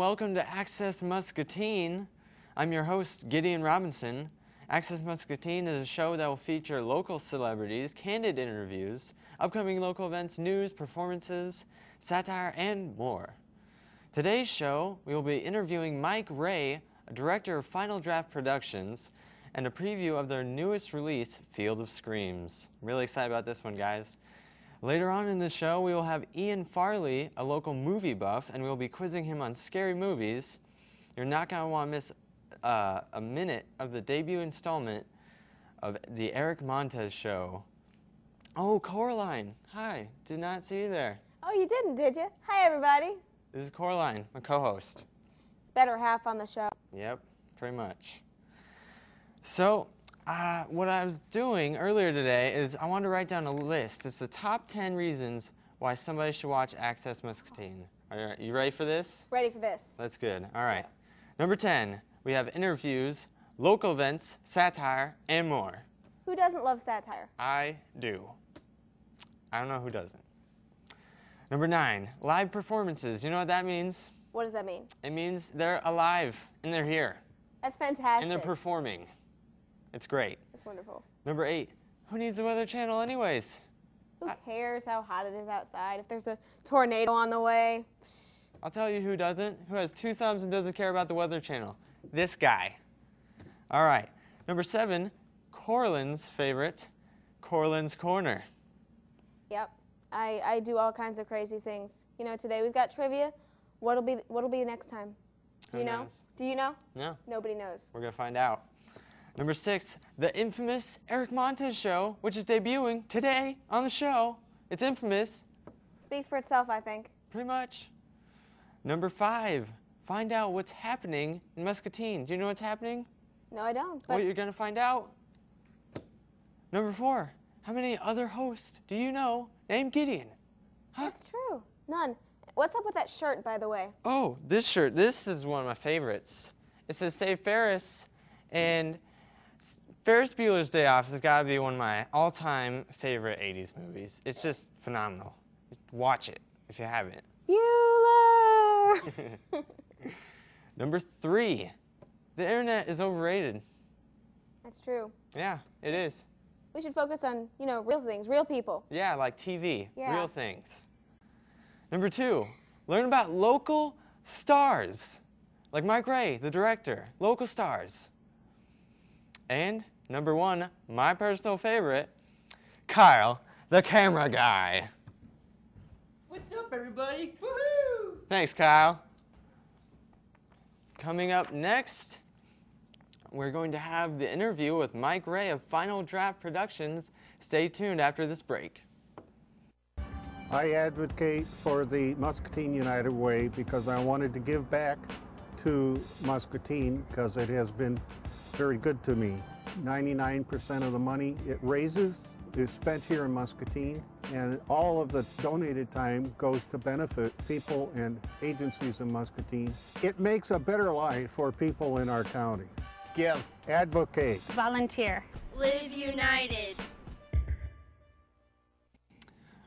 welcome to Access Muscatine. I'm your host, Gideon Robinson. Access Muscatine is a show that will feature local celebrities, candid interviews, upcoming local events, news, performances, satire, and more. Today's show, we will be interviewing Mike Ray, a director of Final Draft Productions, and a preview of their newest release, Field of Screams. I'm really excited about this one, guys. Later on in the show, we will have Ian Farley, a local movie buff, and we'll be quizzing him on scary movies. You're not going to want to miss a minute of the debut installment of The Eric Montez Show. Oh, Coraline. Hi. Did not see you there. Oh, you didn't, did you? Hi, everybody. This is Coraline, my co-host. It's better half on the show. Yep, pretty much. So, what I was doing earlier today is I wanted to write down a list. It's the top 10 reasons why somebody should watch Access Muscatine. Are you ready for this? Ready for this. That's good. All right. Number 10, we have interviews, local events, satire, and more. Who doesn't love satire? I do. I don't know who doesn't. Number 9, live performances. You know what that means? What does that mean? It means they're alive and they're here. That's fantastic. And they're performing. It's great. That's wonderful. Number 8, who needs the Weather Channel anyways? Who cares how hot it is outside? If there's a tornado on the way. I'll tell you who doesn't. Who has 2 thumbs and doesn't care about the Weather Channel? This guy. All right. Number 7, Corlin's favorite, Corlin's Corner. Yep. I do all kinds of crazy things. You know, today we've got trivia. What'll be next time? Do you know? Do you know? No. Nobody knows. We're going to find out. Number 6, the infamous Eric Montez Show, which is debuting today on the show. It's infamous. Speaks for itself, I think. Pretty much. Number 5, find out what's happening in Muscatine. Do you know what's happening? No, I don't. Well, you're going to find out. Number 4, how many other hosts do you know named Gideon? Huh? That's true. None. What's up with that shirt, by the way? Oh, this shirt. This is one of my favorites. It says Save Ferris, and Ferris Bueller's Day Off has got to be one of my all-time favorite 80s movies. It's just phenomenal. Watch it if you haven't. Bueller! Number 3, the internet is overrated. That's true. Yeah, it is. We should focus on, you know, real things, real people. Yeah, like TV, Yeah. real things. Number 2, learn about local stars, like Mike Ray, the director, local stars. And number 1, my personal favorite, Kyle, the camera guy. What's up, everybody? Woohoo! Thanks, Kyle. Coming up next, we're going to have the interview with Mike Ray of Final Draft Productions. Stay tuned after this break. I advocate for the Muscatine United Way because I wanted to give back to Muscatine because it has been very good to me. 99% of the money it raises is spent here in Muscatine, and all of the donated time goes to benefit people and agencies in Muscatine. It makes a better life for people in our county. Give, advocate, volunteer, live united.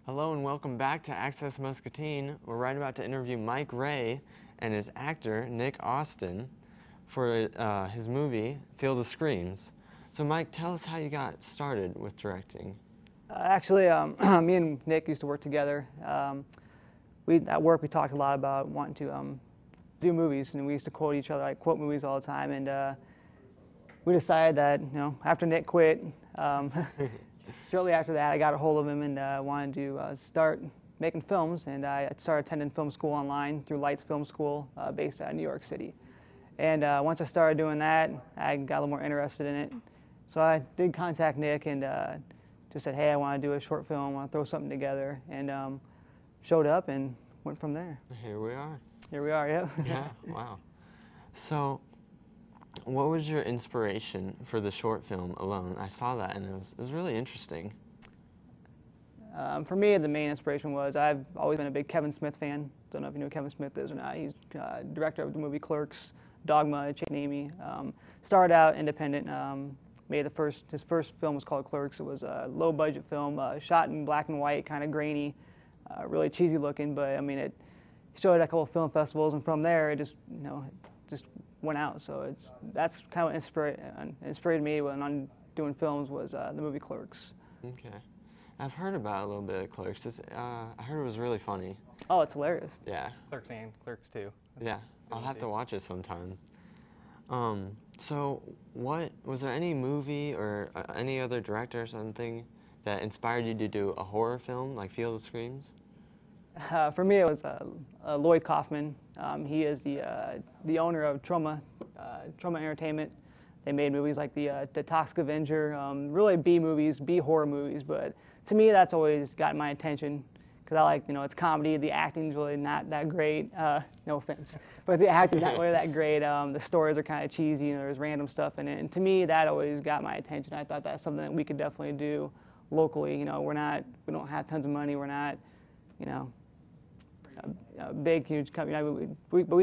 Hello and welcome back to Access Muscatine. We're right about to interview Mike Ray and his actor, Nick Austin, for his movie, Field of Screams. So Mike, tell us how you got started with directing. Actually, me and Nick used to work together. At work, we talked a lot about wanting to do movies, and we used to quote each other, like quote movies all the time. And we decided that, you know, after Nick quit, shortly after that, I got a hold of him and wanted to start making films. And I started attending film school online through Lights Film School, based out of New York City. And once I started doing that, I got a little more interested in it. So I did contact Nick and just said, hey, I want to do a short film, I want to throw something together, and showed up and went from there. Here we are. Here we are, yeah. Yeah, wow. So, what was your inspiration for the short film Alone? I saw that and it was really interesting. For me, the main inspiration was I've always been a big Kevin Smith fan. Don't know if you know who Kevin Smith is or not. He's director of the movie Clerks, Dogma, Chasing Amy. Started out independent. Made his first film was called Clerks. It was a low-budget film, shot in black and white, kind of grainy, really cheesy looking. But I mean, it showed at a couple of film festivals, and from there it just just went out. So that's kind of what inspired me when I'm doing films was the movie Clerks. Okay. I've heard about a little bit of Clerks. I heard it was really funny. Oh, it's hilarious. Yeah. Clerks and Clerks 2. Yeah, I'll have to watch it sometime. So was there any movie or any other director or something that inspired you to do a horror film like Field of Screams? For me, it was Lloyd Kaufman. He is the owner of Trauma Entertainment. They made movies like the Toxic Avenger, really B movies, B horror movies. But to me, that's always gotten my attention because I like, it's comedy. The acting's really not that great. No offense, but the acting's not really that great. The stories are kind of cheesy. There's random stuff in it, and to me, that always got my attention. I thought that's something that we could definitely do locally. We don't have tons of money. We're not, a big, huge company.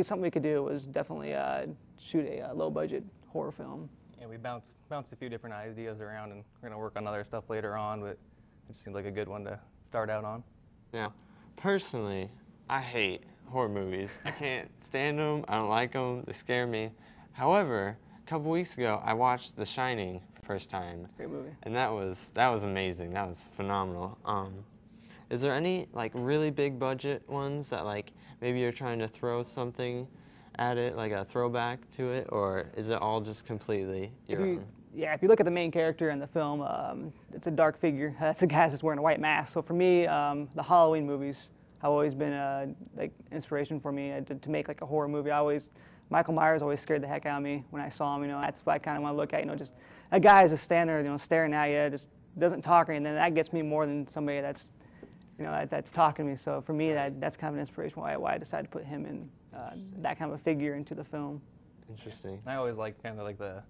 Something we could do was definitely shoot a low-budget horror film. Yeah, we bounced a few different ideas around, and we're gonna work on other stuff later on. But it just seemed like a good one to start out on. Now, personally, I hate horror movies. I can't stand them. I don't like them. They scare me. However, a couple weeks ago, I watched The Shining for the first time. Great movie. And that was amazing. That was phenomenal. Is there any like really big budget ones that like maybe you're trying to throw something at it, like a throwback to it, or is it all just completely your own? Yeah, if you look at the main character in the film, it's a dark figure. That's a guy that's wearing a white mask. So for me, the Halloween movies have always been like inspiration for me to make like a horror movie. Michael Myers always scared the heck out of me when I saw him. That's what I kind of want to look at. Just a guy who's just standing there, staring at you, just doesn't talk or anything. That gets me more than somebody that's talking to me. So for me, that's kind of an inspiration why I decided to put him in that kind of a figure into the film. Interesting. I always like kind of like the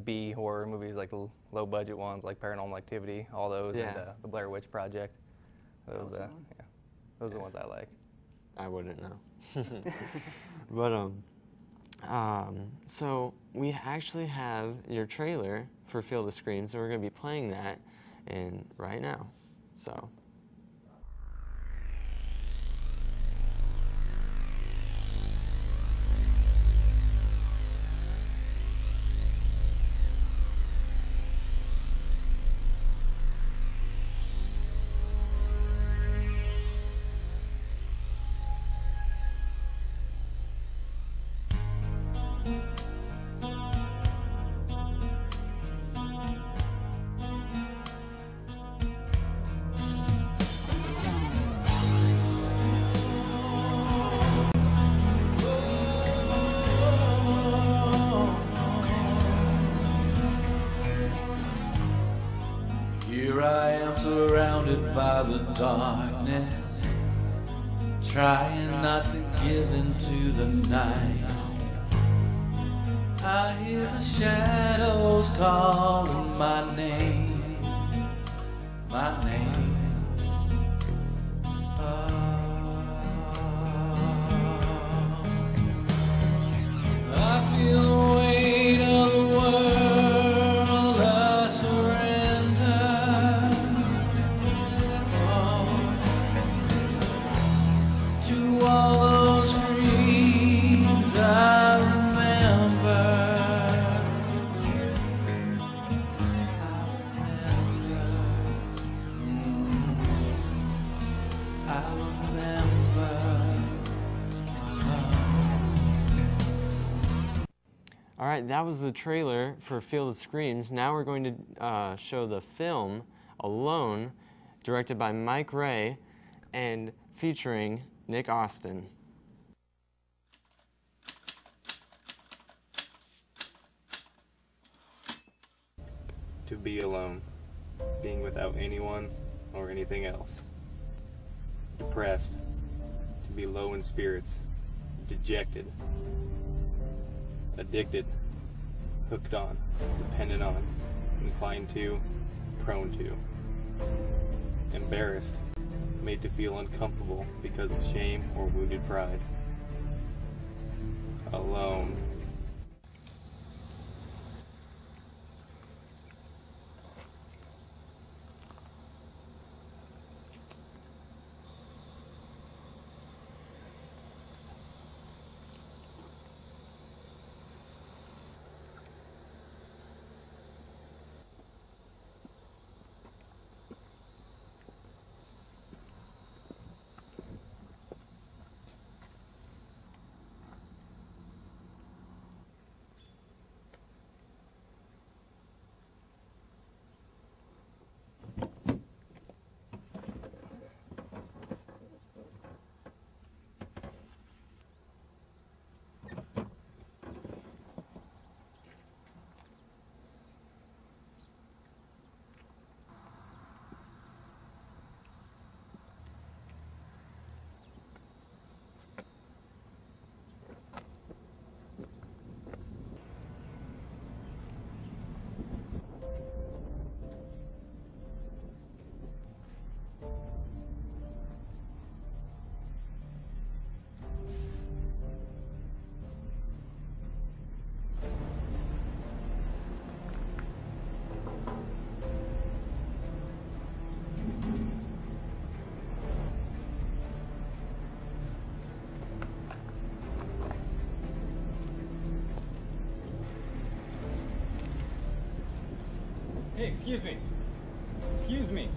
B horror movies, like low budget ones, like Paranormal Activity, all those, Yeah. and the Blair Witch Project. Those are the ones I like. I wouldn't know. But so we actually have your trailer for Field of Screams, and we're going to be playing that right now. So. Here I am surrounded by the darkness, trying not to give into the night. I hear the shadows calling my name, my name. I feel the weight of the world, I surrender. To all those dreams I remember. I remember. All right, that was the trailer for Field of Screams. Now we're going to show the film Alone, directed by Mike Ray and featuring Nick Austin. To be alone, being without anyone or anything else. Depressed, to be low in spirits, dejected. Addicted, hooked on, dependent on, inclined to, prone to. Embarrassed, made to feel uncomfortable because of shame or wounded pride. Alone. Hey, excuse me. Excuse me.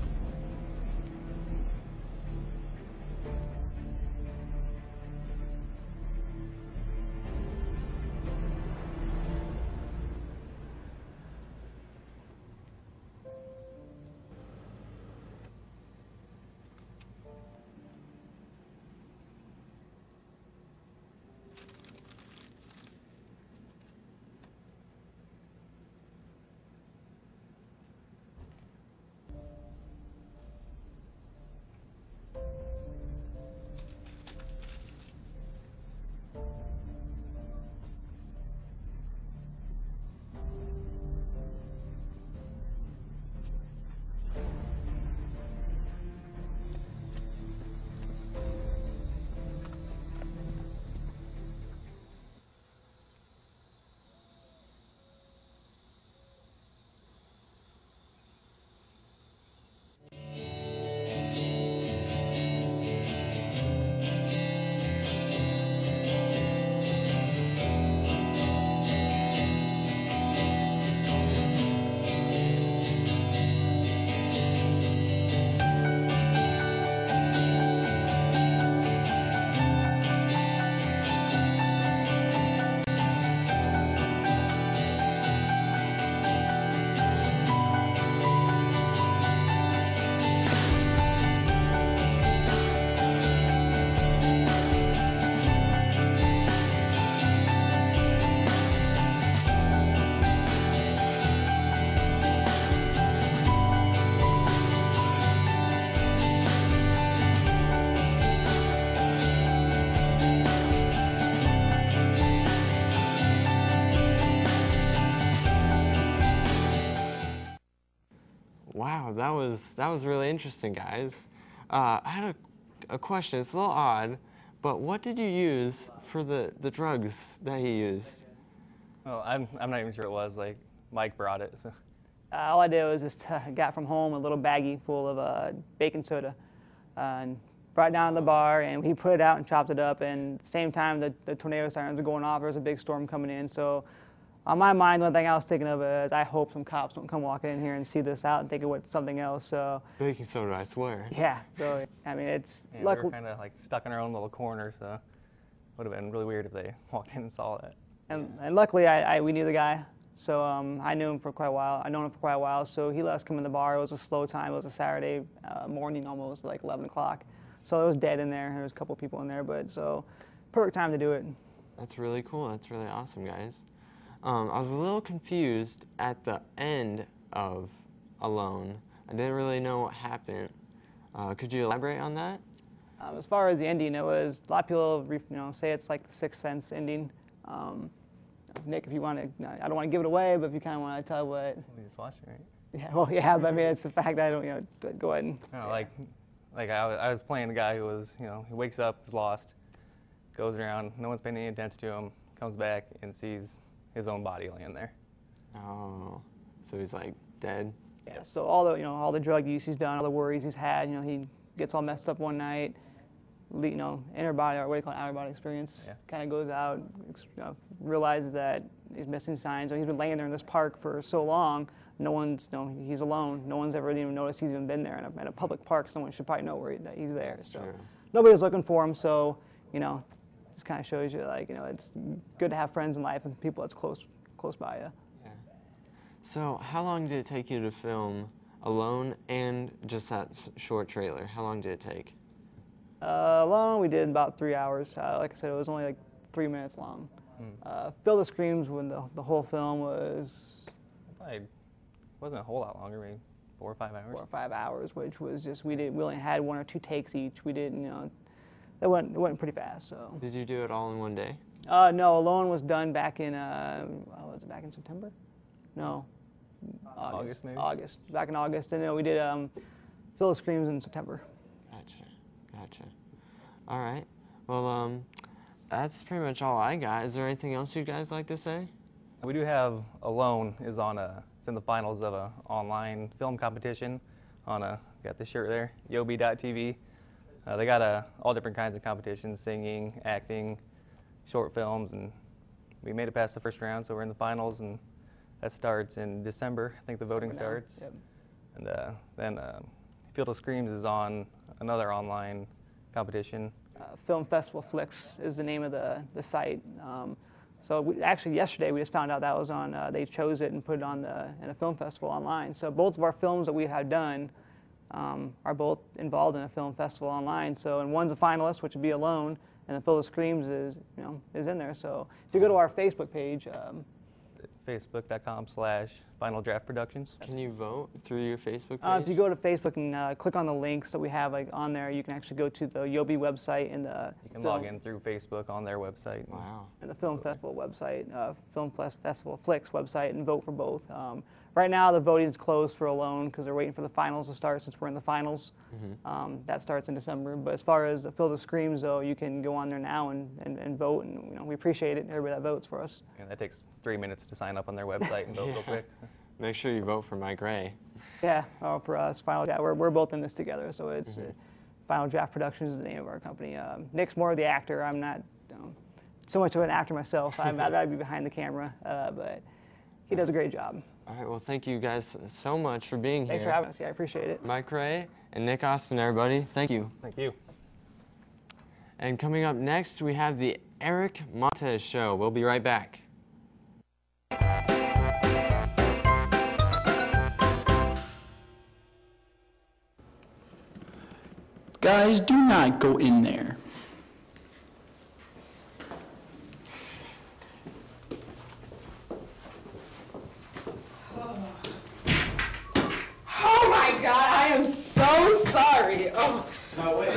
Wow, that was really interesting, guys. I had a question. It's a little odd, but what did you use for the drugs that he used? Well, I'm not even sure it was. Like, Mike brought it. So. All I did was just got from home a little baggie full of baking soda and brought it down to the bar, and he put it out and chopped it up. And at the same time, the tornado sirens were going off. There was a big storm coming in. So on my mind, one thing I was thinking of is I hope some cops don't come walking in here and see this out and think it was something else. So Baking soda, I swear. yeah. So I mean, it's Yeah, we were kind of like stuck in our own little corner, so it would have been really weird if they walked in and saw that. and luckily we knew the guy. So I knew him for quite a while. I known him for quite a while. So he let us come in the bar. It was a slow time. It was a Saturday morning, almost like 11 o'clock. So it was dead in there. There was a couple people in there, but so perfect time to do it. That's really cool. That's really awesome, guys. I was a little confused at the end of Alone. I didn't really know what happened. Could you elaborate on that? As far as the ending, it was a lot of people say it's like the Sixth Sense ending. Nick, if you want to, I don't want to give it away, but if you kind of want to tell what. We just watched it, right? Yeah, well, yeah, but I mean, it's the fact that I don't, go ahead and. No, like I was playing the guy who was, he wakes up, is lost, goes around, no one's paying any attention to him, comes back and sees his own body laying there. Oh, so he's like dead? Yeah, so all the drug use he's done, all the worries he's had, he gets all messed up one night, inner body, or what do you call it, outer body experience, kind of goes out, realizes that he's missing signs, or he's been laying there in this park for so long, he's alone, no one's ever even noticed he's even been there in a public park. Someone should probably know that he's there. That's so true. Nobody was looking for him, so, just kind of shows you, it's good to have friends in life and people that's close by you. Yeah. So how long did it take you to film Alone and just that short trailer? How long did it take? Alone, we did about 3 hours. Like I said, it was only like 3 minutes long. Fill the Screams, when the whole film was... Probably wasn't a whole lot longer, maybe 4 or 5 hours. 4 or 5 hours, which was just, we only had 1 or 2 takes each. We didn't, it went pretty fast, so. Did you do it all in one day? No, Alone was done back in, was it back in September? No. August, maybe? August, back in August. And then we did Fill the Screams in September. Gotcha. All right. Well, that's pretty much all I got. Is there anything else you guys like to say? We do have Alone is it's in the finals of a online film competition got the shirt there, yobi.tv. They got all different kinds of competitions, singing, acting, short films, and we made it past the first round, so we're in the finals, and That starts in December. I think the voting starts. Yep. And then Field of Screams is on another online competition. Film Festival Flicks is the name of the site. So actually yesterday we just found out that was on, they chose it and put it on in a film festival online. So both of our films that we have done are both involved in a film festival online. So, and one's a finalist, which would be Alone, and the Field of Screams is in there. So if you go to our Facebook page, Facebook.com/Final Draft Productions. Can you vote through your Facebook if page? you go to Facebook and click on the links that we have on there, you can actually go to the Yobi website and the You can log in through Facebook on their website. Wow. and the Film Festival website, Film Festival Flicks website, and vote for both. Right now, the voting is closed for Alone because they're waiting for the finals to start since we're in the finals. That starts in December. But as far as the Field of Screams, though, you can go on there now and vote, and we appreciate it, everybody that votes for us. And that takes 3 minutes to sign up on their website and vote real quick. Make sure you vote for Mike Ray. Yeah, for us, we're both in this together, so it's Final Draft Productions is the name of our company. Nick's more of the actor. I'm not so much of an actor myself. I'd rather be behind the camera, but he does a great job. All right, well, thank you guys so much for being here. Thanks for having us. Yeah, I appreciate it. Mike Ray and Nick Austin, everybody. Thank you. Thank you. And coming up next, we have the Eric Montez Show. We'll be right back. Guys, do not go in there. Oh my God, I am so sorry. Oh. No, wait.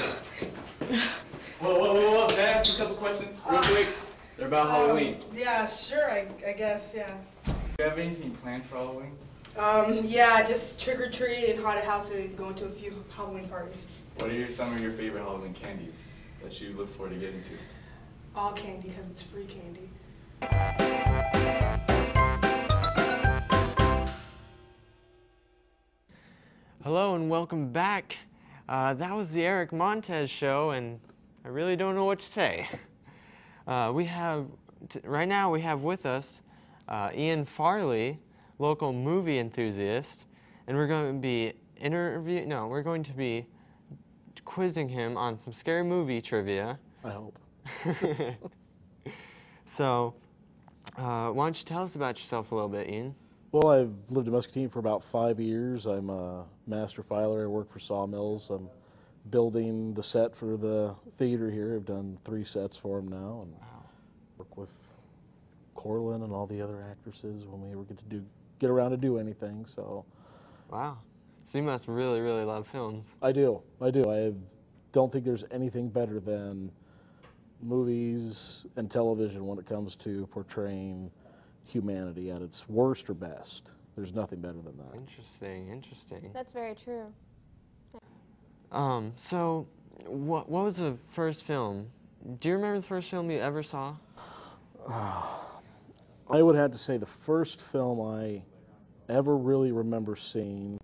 Whoa. Can I ask you a couple questions real quick? They're about Halloween. Yeah, sure, I guess, yeah. Do you have anything planned for Halloween? Yeah, just trick-or-treating and haunted house and going to a few Halloween parties. What are some of your favorite Halloween candies that you look forward to getting to? All candy, because it's free candy. Hello and welcome back. That was the Eric Montez Show, and I really don't know what to say. Right now we have with us Ian Farley, local movie enthusiast, and we're going to be quizzing him on some scary movie trivia. I hope. So, why don't you tell us about yourself a little bit, Ian? Well, I've lived in Muscatine for about 5 years. I'm a master filer. I work for Sawmills. I'm building the set for the theater here. I've done 3 sets for them now, and work with Corlin and all the other actresses when we ever get around to do anything. So, wow. So you must really, really love films. I do. I don't think there's anything better than movies and television when it comes to portraying humanity at its worst or best. There's nothing better than that. Interesting. That's very true. So what was the first film? Do you remember the first film you ever saw? I would have to say the first film I ever really remember seeing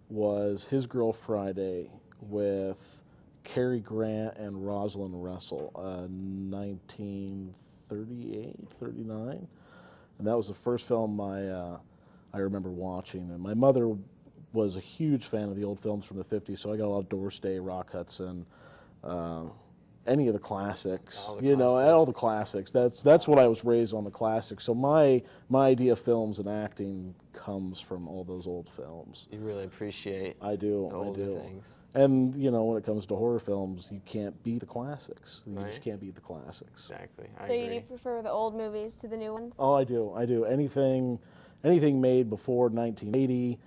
was His Girl Friday with Cary Grant and Rosalind Russell, 1938, 39. And that was the first film I remember watching. And my mother was a huge fan of the old films from the 50s, so I got a lot of Doris Day, Rock Hudson, any of the classics, all the classics. That's what I was raised on, the classics. So my idea of films and acting comes from all those old films. You really appreciate the older things. And, when it comes to horror films, you can't beat the classics. You just can't beat the classics. Exactly. So you do prefer the old movies to the new ones? Oh, I do. Anything made before 1980.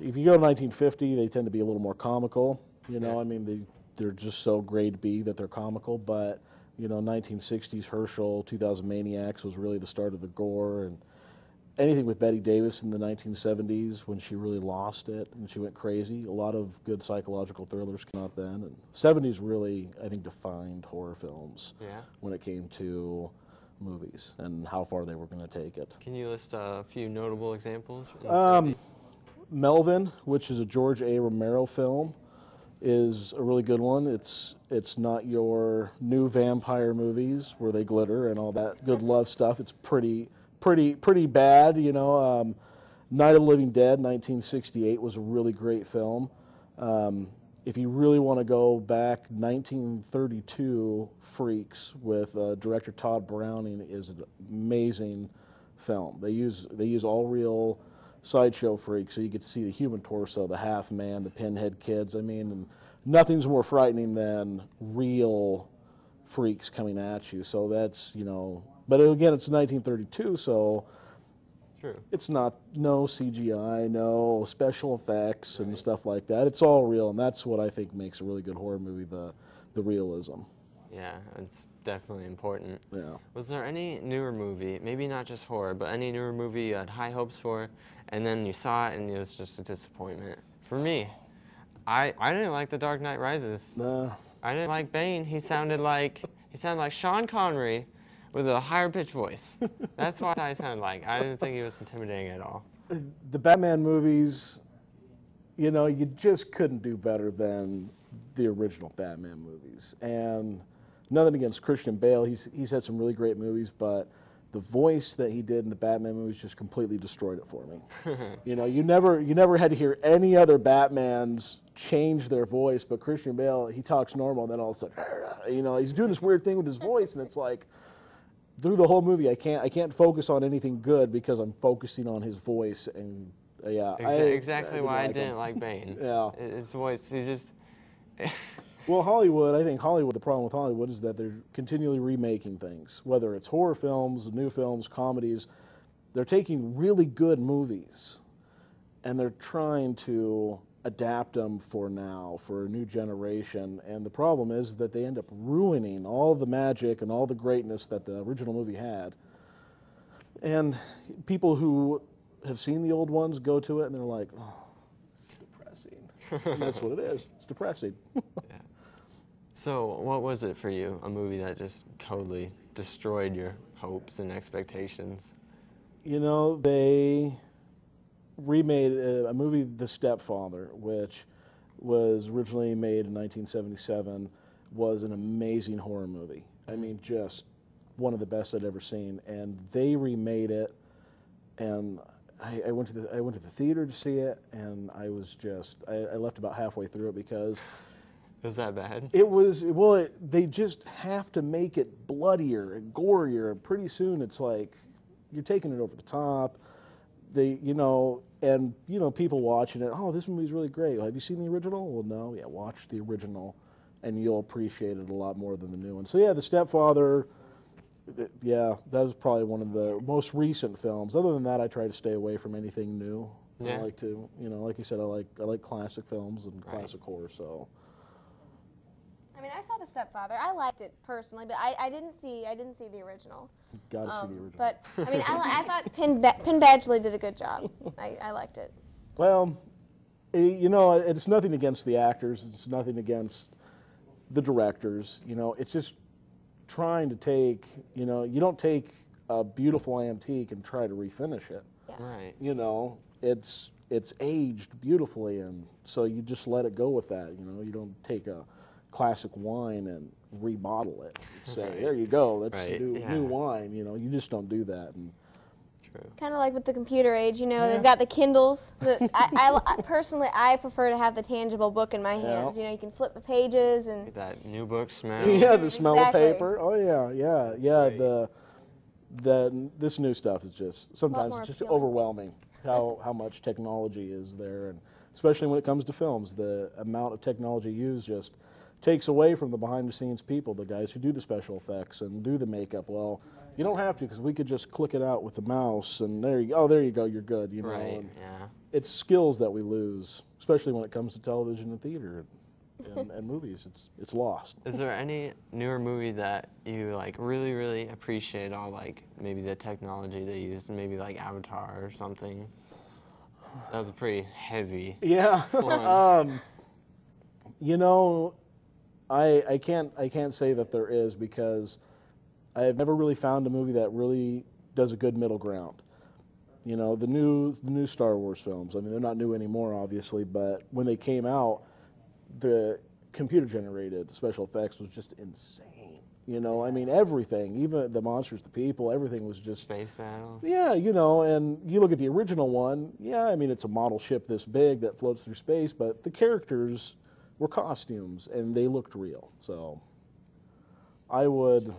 If you go to 1950, they tend to be a little more comical. I mean, they're just so grade B that they're comical. But, 1960s Herschel, 2000 Maniacs was really the start of the gore. And anything with Bette Davis in the 1970s when she really lost it and she went crazy. A lot of good psychological thrillers came out then. And 70s really, I think, defined horror films when it came to movies and how far they were going to take it. Can you list a few notable examples? Melvin, which is a George A. Romero film, is a really good one. It's not your new vampire movies where they glitter and all that good love stuff. It's pretty pretty bad. You know, Night of the Living Dead, 1968, was a really great film. If you really want to go back, 1932 Freaks with director Todd Browning is an amazing film. They use all real sideshow freaks, so you get to see the human torso, the half man, the pinhead kids. I mean, and nothing's more frightening than real freaks coming at you. So that's, you know, but again, it's 1932, so true. It's no CGI, no special effects and stuff like that. It's all real, and that's what I think makes a really good horror movie, the realism. Yeah, it's definitely important. Yeah. Was there any newer movie, maybe not just horror, but any newer movie you had high hopes for, and then you saw it and it was just a disappointment? For me, I didn't like The Dark Knight Rises. No. I didn't like Bane. He sounded like Sean Connery with a higher pitched voice. That's what I sounded like. I didn't think he was intimidating at all. The Batman movies, you know, you just couldn't do better than the original Batman movies. And nothing against Christian Bale. He's had some really great movies, but the voice that he did in the Batman movies just completely destroyed it for me. You know, you never had to hear any other Batmans change their voice, but Christian Bale, he talks normal, and then all of a sudden, you know, he's doing this weird thing with his voice, and it's like, through the whole movie, I can't focus on anything good because I'm focusing on his voice, and yeah. Exactly why I didn't like Bane. Yeah. His voice, he just... Well, Hollywood, I think the problem with Hollywood is that they're continually remaking things, whether it's horror films, new films, comedies. They're taking really good movies, and they're trying to adapt them for now, for a new generation. And the problem is that they end up ruining all the magic and all the greatness that the original movie had. And people who have seen the old ones go to it, and they're like, oh, it's depressing. And that's what it is. It's depressing. Yeah. So what was it for you, a movie that just totally destroyed your hopes and expectations? You know, they remade a movie, The Stepfather, which was originally made in 1977, was an amazing horror movie. I mean, just one of the best I'd ever seen. And they remade it, and I went to the theater to see it, and I was just, I left about halfway through it because... Was that bad? It was, well, they just have to make it bloodier and gorier, and pretty soon it's like, you're taking it over the top. They, you know, and, you know, people watching it, oh, this movie's really great. Have you seen the original? Well, no. Yeah, watch the original, and you'll appreciate it a lot more than the new one. So, yeah, The Stepfather, yeah, that was probably one of the most recent films. Other than that, I try to stay away from anything new. Yeah. I like to, you know, like you said, I like classic films and classic horror, so... I mean, I saw The Stepfather. I liked it personally, but I didn't see the original. Got to see the original. But I mean, I thought Penn Badgley did a good job. I liked it. Well, you know, it's nothing against the actors. It's nothing against the directors. You know, it's just trying to take. You know, you don't take a beautiful antique and try to refinish it. Yeah. Right. You know, it's aged beautifully, and so you just let it go with that. You know, you don't take a classic wine and rebottle it. Say, right. There you go, that's right. new wine. You know, you just don't do that. And true. Kind of like with the computer age, you know, they've got the Kindles. I personally, I prefer to have the tangible book in my hands. You know, you can flip the pages and get that new book smell. Yeah, the smell of paper. Oh yeah. This new stuff is just sometimes it's just overwhelming. How much technology is there, and especially when it comes to films, the amount of technology used just takes away from the behind-the-scenes people, the guys who do the special effects and do the makeup. Well, you don't have to, because we could just click it out with the mouse, and there you go, you're good. You know, right? Yeah. It's skills that we lose, especially when it comes to television and theater and movies. It's lost. Is there any newer movie that you like really appreciate, all like maybe the technology they used, maybe like Avatar or something? That was a pretty heavy. Yeah. one. You know, I can't say that there is, because I have never really found a movie that really does a good middle ground. You know, the new Star Wars films, I mean, they're not new anymore, obviously, but when they came out, the computer-generated special effects was just insane. You know, I mean, everything, even the monsters, the people, everything was just... Space battles. Yeah, you know, and you look at the original one, yeah, I mean, it's a model ship this big that floats through space, but the characters were costumes, and they looked real. So I would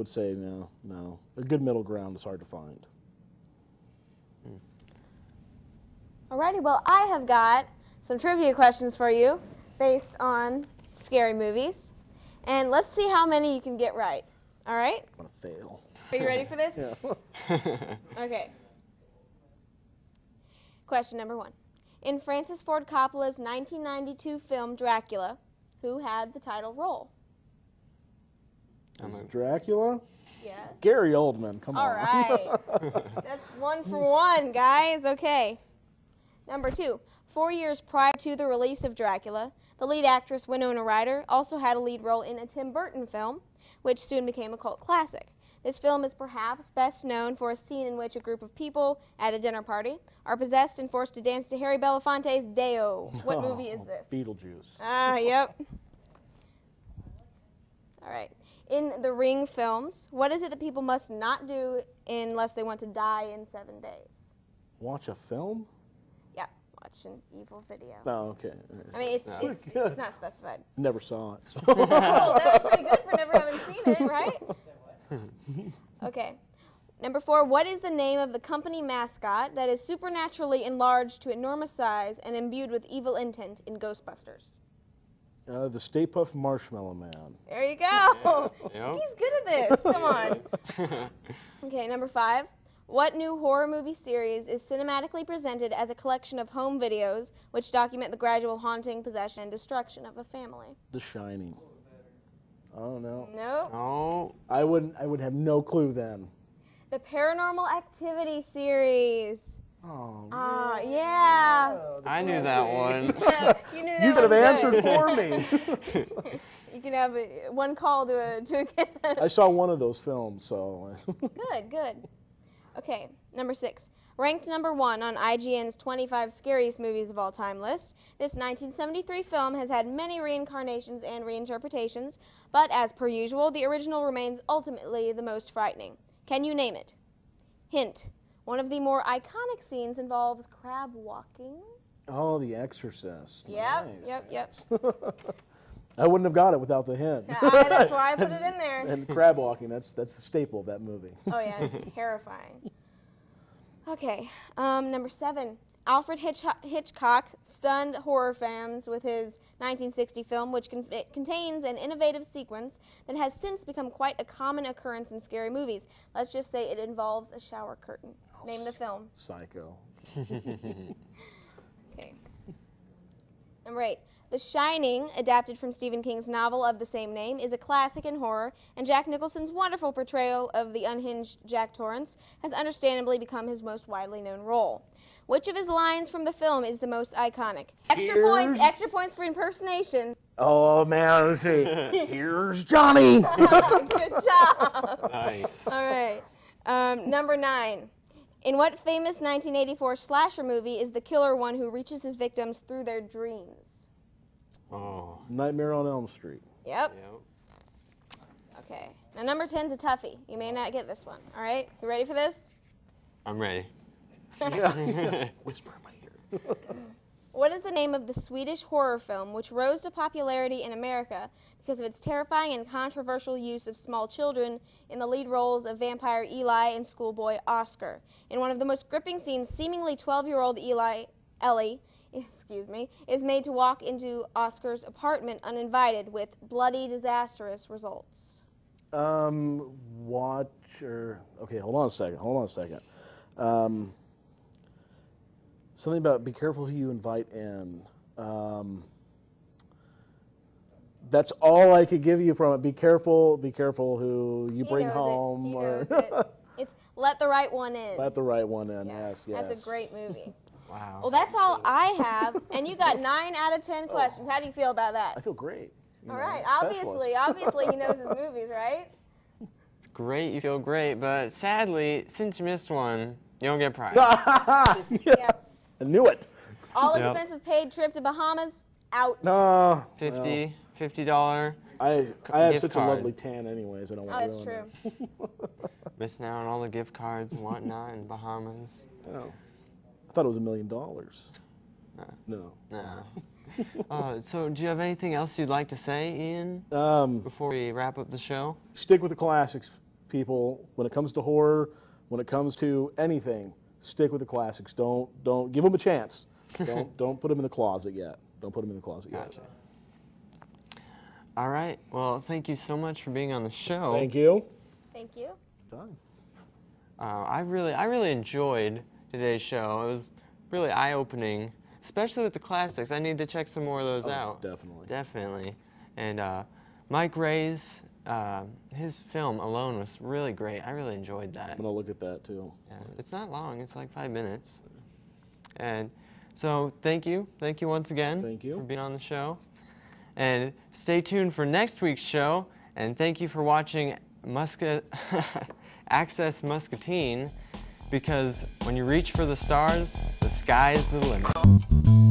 say no. A good middle ground is hard to find. Alrighty, well, I have got some trivia questions for you based on scary movies. And let's see how many you can get right. All right? I'm going to fail. Are you ready for this? Yeah. Okay. Question number 1. In Francis Ford Coppola's 1992 film Dracula, who had the title role? Dracula? Yes. Gary Oldman, come on. All right. That's 1 for 1, guys. Okay. Number 2. 4 years prior to the release of Dracula, the lead actress Winona Ryder also had a lead role in a Tim Burton film, which soon became a cult classic. This film is perhaps best known for a scene in which a group of people at a dinner party are possessed and forced to dance to Harry Belafonte's Deo. What movie is this? Beetlejuice. Ah, yep. All right. In the Ring films, what is it that people must not do unless they want to die in 7 days? Watch a film? Yeah, watch an evil video. Oh, okay. I mean, it's not specified. Never saw it. So. Oh, that was pretty good for never having seen it, right? Okay. Number 4, what is the name of the company mascot that is supernaturally enlarged to enormous size and imbued with evil intent in Ghostbusters? The Stay Puft Marshmallow Man. There you go. Yep. He's good at this. Come on. Okay, number 5. What new horror movie series is cinematically presented as a collection of home videos which document the gradual haunting, possession, and destruction of a family? The Shining. Oh, no. Nope. Oh. I would have no clue then. The Paranormal Activity series. Oh, yeah. I knew that one. Yeah, you knew that you could have one answered good. for me. You can have one call to a I saw one of those films, so. Good. Okay, number 6. Ranked number 1 on IGN's 25 Scariest Movies of All Time list, this 1973 film has had many reincarnations and reinterpretations, but as per usual, the original remains ultimately the most frightening. Can you name it? Hint. One of the more iconic scenes involves crab walking. Oh, The Exorcist. Yep, Nice. yep. I wouldn't have got it without the hint. That's why I put it in there. And crab walking, that's the staple of that movie. Oh yeah, it's terrifying. Okay, number 7. Alfred Hitchcock stunned horror fans with his 1960 film, which contains an innovative sequence that has since become quite a common occurrence in scary movies. Let's just say it involves a shower curtain. Name the film. Psycho. Okay. Number 8. The Shining, adapted from Stephen King's novel of the same name, is a classic in horror, and Jack Nicholson's wonderful portrayal of the unhinged Jack Torrance has understandably become his most widely known role. Which of his lines from the film is the most iconic? Extra points for impersonation. Oh, man, let's see. Here's Johnny. Good job. Nice. All right. Number 9. In what famous 1984 slasher movie is the killer one who reaches his victims through their dreams? Oh. Nightmare on Elm Street. Yep. Okay. Now number 10's a toughie. You may not get this one. All right. You ready for this? I'm ready. Whisper in my ear. What is the name of the Swedish horror film which rose to popularity in America because of its terrifying and controversial use of small children in the lead roles of vampire Eli and schoolboy Oscar? In one of the most gripping scenes, seemingly 12-year-old Ellie is made to walk into Oscar's apartment uninvited with bloody, disastrous results. Okay, hold on a second. Something about be careful who you invite in. That's all I could give you from it. Be careful who you bring home. He knows it. It's Let the Right One In. Let the Right One In, yes. That's a great movie. Wow. Well, that's all I have, and you got 9 out of 10 questions. How do you feel about that? I feel great. All right. Obviously he knows his movies, right? It's great. You feel great, but sadly, since you missed one, you don't get a prize. Yeah. I knew it. All expenses paid trip to Bahamas, out. No. $50 I have gift such card. a lovely tan anyways. I don't Oh, want to that's ruin true. Missing out on all the gift cards and whatnot in Bahamas. it. Oh. I thought it was $1 million. No. No. So do you have anything else you'd like to say, Ian, before we wrap up the show? Stick with the classics, people. When it comes to horror, when it comes to anything, stick with the classics. Don't give them a chance. Don't put them in the closet yet. Don't put them in the closet yet. Gotcha. All right. Well, thank you so much for being on the show. Thank you. Thank you. Done. I really enjoyed today's show. It was really eye-opening, especially with the classics. I need to check some more of those out. Definitely. Definitely. And Mike Ray's, his film Alone was really great. I really enjoyed that. I'm going to look at that too. Yeah, it's not long. It's like 5 minutes. And so thank you. Thank you once again for being on the show. And stay tuned for next week's show. And thank you for watching Access Muscatine, because when you reach for the stars, the sky is the limit.